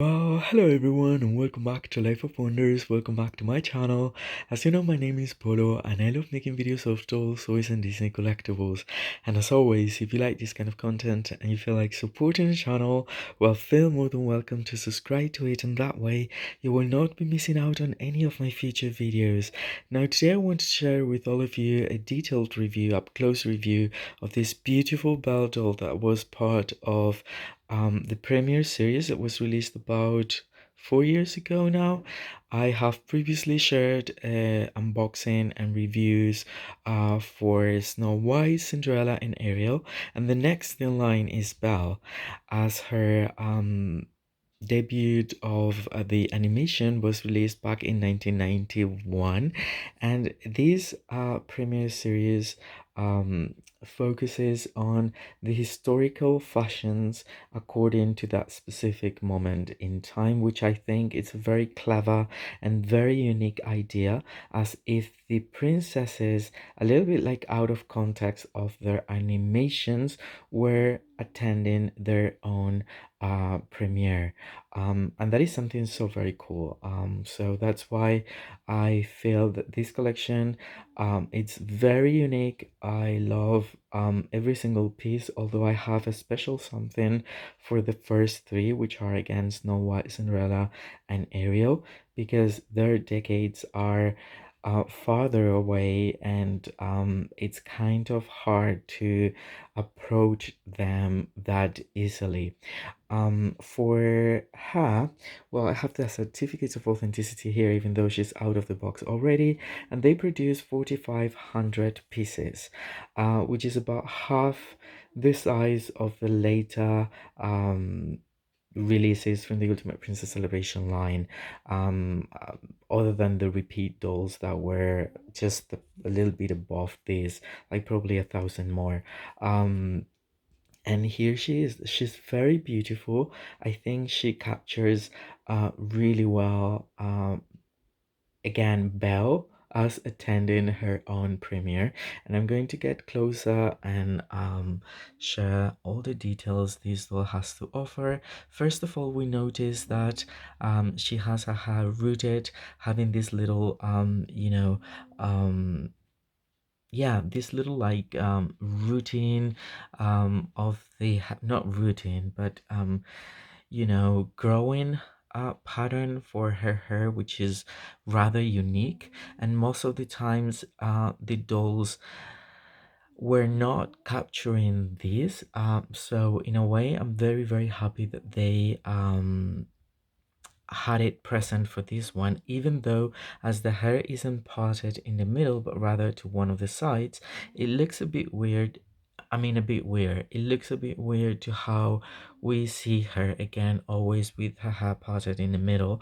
Well, hello everyone and welcome back to Life of Wonders. Welcome back to my channel. As you know, my name is Polo and I love making videos of dolls, toys and Disney collectibles. And as always, if you like this kind of content and you feel like supporting the channel, well, feel more than welcome to subscribe to it, and that way you will not be missing out on any of my future videos. Now today I want to share with all of you a detailed review, up close review of this beautiful Belle doll that was part of the premiere series that was released about 4 years ago now. I have previously shared unboxing and reviews for Snow White, Cinderella, and Ariel, and the next in line is Belle, as her debut of the animation was released back in 1991, and this premiere series focuses on the historical fashions according to that specific moment in time, which I think is a very clever and very unique idea, as if the princesses, a little bit like out of context of their animations, were attending their own premiere. And that is something so very cool. So that's why I feel that this collection, it's very unique. I love every single piece, although I have a special something for the first three, which are again Snow White, Cinderella, and Ariel, because their decades are farther away, and it's kind of hard to approach them that easily. For her, well, I have the certificates of authenticity here, even though she's out of the box already, and they produce 4,500 pieces, which is about half the size of the later releases from the Ultimate Princess Celebration line, other than the repeat dolls that were just a little bit above this, like probably 1,000 more. And here she is. She's very beautiful. I think she captures really well, again, Belle as attending her own premiere. And I'm going to get closer and share all the details this doll has to offer. First of all, we notice that she has her hair rooted, having this little yeah, this little like routine of the not routine, but growing pattern for her hair, which is rather unique. And most of the times the dolls were not capturing this, so in a way I'm very very happy that they had it present for this one, even though as the hair isn't parted in the middle but rather to one of the sides, it looks a bit weird. I mean, a bit weird. It looks a bit weird to how we see her again, always with her hair parted in the middle,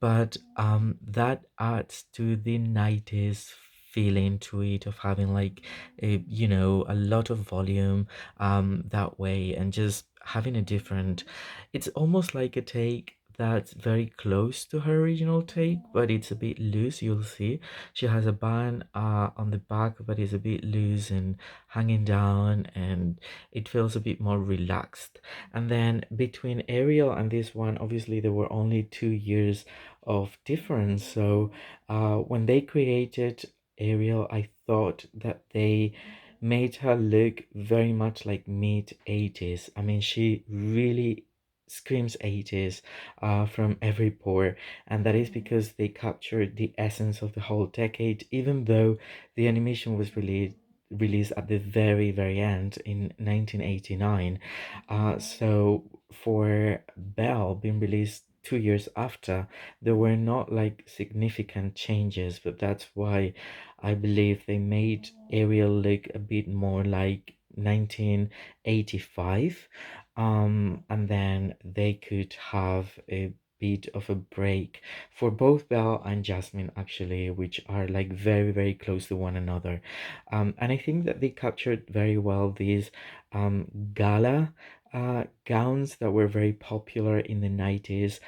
but that adds to the 90s feeling to it, of having like a lot of volume that way, and just having a different, it's almost like a take that's very close to her original take, but it's a bit loose. You'll see she has a band on the back, but it's a bit loose and hanging down, and it feels a bit more relaxed. And then between Ariel and this one, obviously there were only 2 years of difference. So when they created Ariel, I thought that they made her look very much like mid 80s. I mean, she really screams 80s from every pore, and that is because they captured the essence of the whole decade, even though the animation was released at the very very end in 1989. So for Belle being released 2 years after, there were not like significant changes, but that's why I believe they made Ariel look a bit more like 1985, and then they could have a bit of a break for both Belle and Jasmine, actually, which are like very very close to one another. And I think that they captured very well these gala gowns that were very popular in the 90s.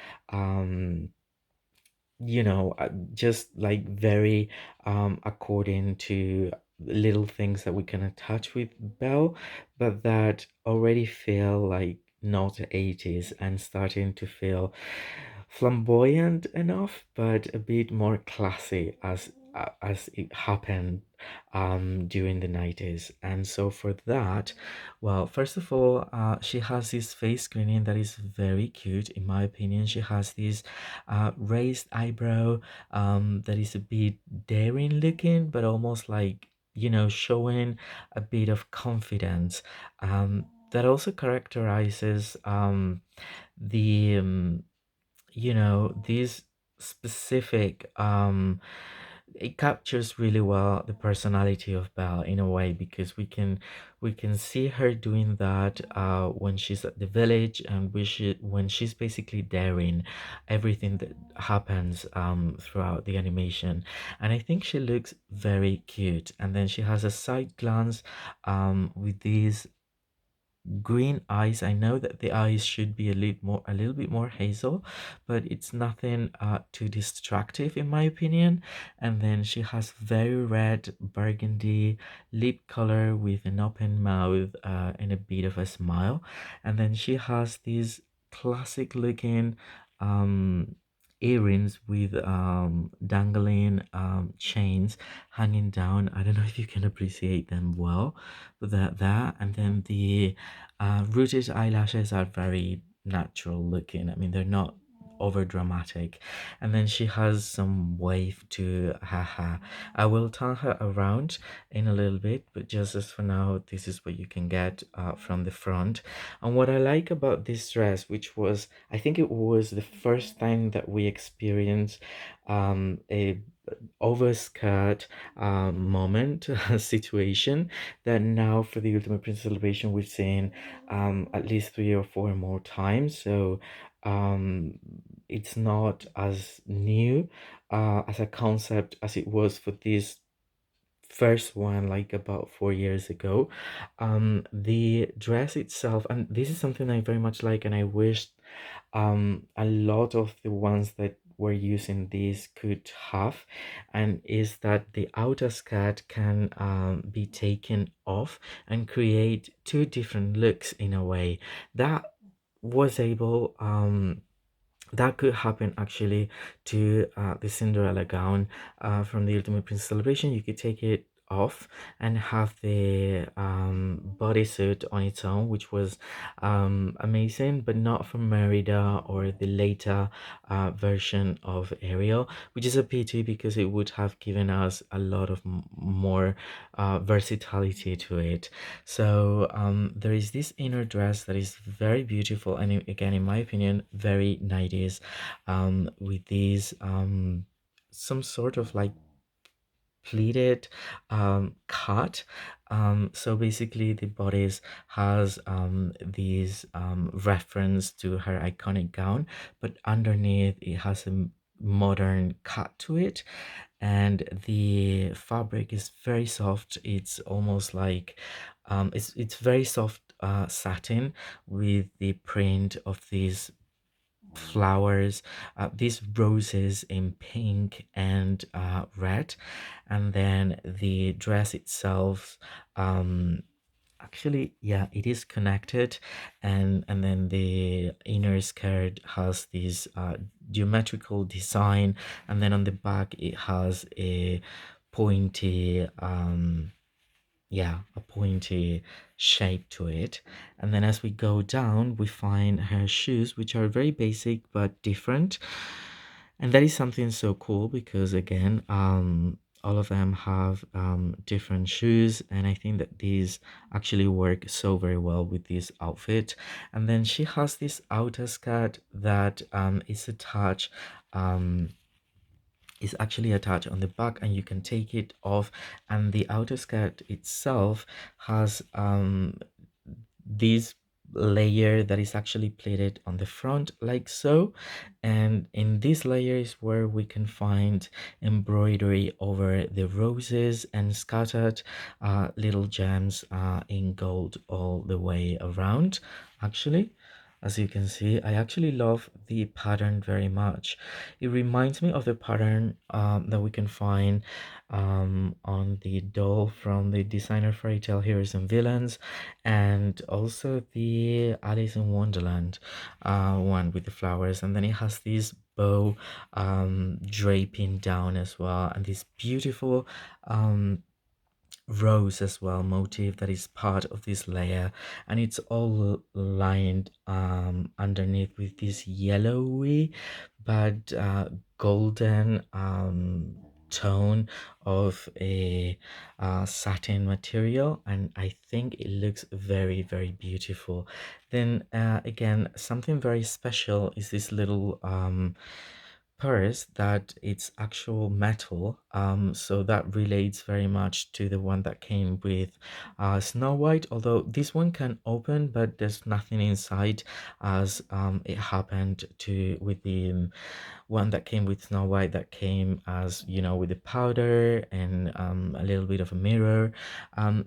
Just like very according to little things that we can attach with Belle, but that already feel like not 80s and starting to feel flamboyant enough, but a bit more classy as it happened during the 90s. And so for that, well, first of all, she has this face screening that is very cute, in my opinion. She has this raised eyebrow that is a bit daring looking, but almost like, showing a bit of confidence. That also characterizes the these specific it captures really well the personality of Belle in a way, because we can see her doing that when she's at the village, and when she's basically daring everything that happens throughout the animation. And I think she looks very cute. And then she has a side glance with these green eyes. I know that the eyes should be a little bit more hazel, but it's nothing too distractive in my opinion. And then she has very red burgundy lip color with an open mouth and a bit of a smile. And then she has these classic looking um earrings with dangling chains hanging down. I don't know if you can appreciate them well, but that and then the rooted eyelashes are very natural looking. I mean, they're not over dramatic. And then she has some wave to haha. I will turn her around in a little bit, but just as for now, this is what you can get from the front. And what I like about this dress, which was, I think it was the first time that we experienced a overskirt moment situation, that now for the Ultimate Princess celebration we've seen at least 3 or 4 more times. So it's not as new as a concept as it was for this first one, like about 4 years ago. The dress itself, and this is something I very much like, and I wish a lot of the ones that were using this could have, and is that the outer skirt can be taken off and create two different looks in a way. That was able that could happen actually to the Cinderella gown from the Ultimate Princess celebration. You could take it off and have the bodysuit on its own, which was amazing, but not from Merida or the later version of Ariel, which is a pity because it would have given us a lot of more versatility to it. So there is this inner dress that is very beautiful, and again, in my opinion, very 90s, with these some sort of like pleated cut. So basically the bodice has these reference to her iconic gown, but underneath it has a modern cut to it, and the fabric is very soft. It's almost like it's very soft satin with the print of these flowers, these roses in pink and red. And then the dress itself, actually, yeah, it is connected. And then the inner skirt has this geometrical design, and then on the back it has a pointy yeah, a pointy shape to it. And then as we go down, we find her shoes, which are very basic but different. And that is something so cool because again, all of them have different shoes, and I think that these actually work so very well with this outfit. And then she has this outer skirt that is attached um is actually attached on the back, and you can take it off. And the outer skirt itself has this layer that is actually pleated on the front like so, and in this layer is where we can find embroidery over the roses and scattered little gems in gold all the way around actually. As you can see, I actually love the pattern very much. It reminds me of the pattern that we can find on the doll from the designer Fairy Tale Heroes and Villains, and also the Alice in Wonderland one with the flowers. And then it has this bow draping down as well, and this beautiful um, rose as well motif that is part of this layer, and it's all lined underneath with this yellowy but golden tone of a satin material, and I think it looks very, very beautiful. Then again, something very special is this little purse that it's actual metal, so that relates very much to the one that came with Snow White, although this one can open but there's nothing inside, as it happened to with the one that came with Snow White, that came as you know with the powder and a little bit of a mirror.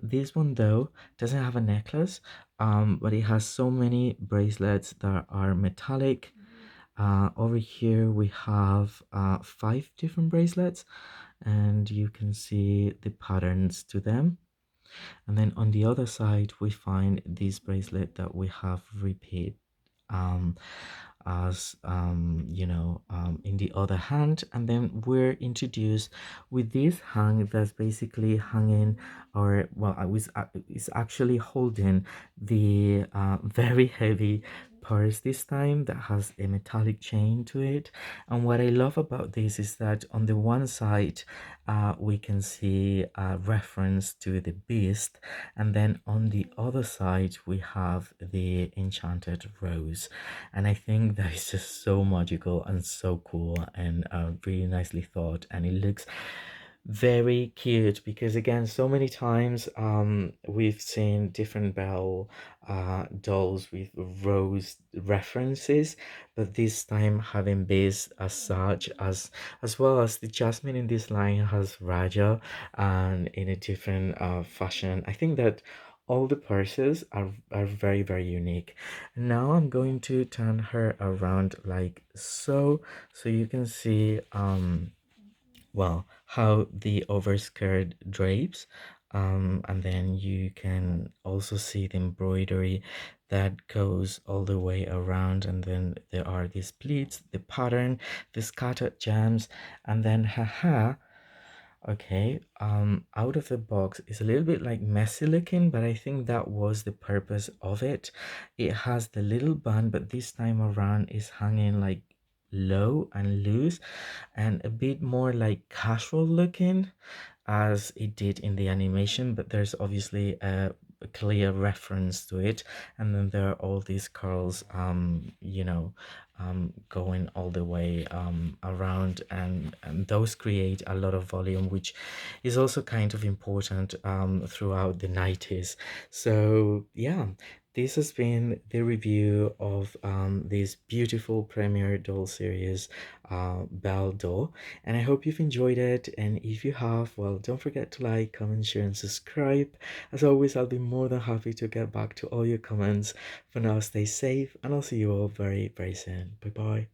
This one though doesn't have a necklace, but it has so many bracelets that are metallic. Over here we have 5 different bracelets, and you can see the patterns to them. And then on the other side we find this bracelet that we have repeat um, as in the other hand. And then we're introduced with this hang that's basically hanging, or well, I was it's actually holding the very heavy purse this time that has a metallic chain to it. And what I love about this is that on the one side we can see a reference to the beast, and then on the other side we have the enchanted rose. And I think that is just so magical and so cool, and really nicely thought, and it looks very cute because again, so many times we've seen different Belle dolls with rose references, but this time having this as such, as well as the Jasmine in this line has Raja and in a different fashion. I think that all the purses are very, very unique. Now I'm going to turn her around like so, so you can see well, how the overskirt drapes, and then you can also see the embroidery that goes all the way around, and then there are these pleats, the pattern, the scattered gems, and then haha. Okay, out of the box is a little bit like messy looking, but I think that was the purpose of it. It has the little bun, but this time around is hanging like low and loose and a bit more like casual looking as it did in the animation, but there's obviously a clear reference to it. And then there are all these curls going all the way around, and those create a lot of volume, which is also kind of important throughout the 90s. So yeah, this has been the review of this beautiful premiere doll series, Belle Doll, and I hope you've enjoyed it. And if you have, well, don't forget to like, comment, share, and subscribe. As always, I'll be more than happy to get back to all your comments. For now, stay safe, and I'll see you all very, very soon. Bye bye.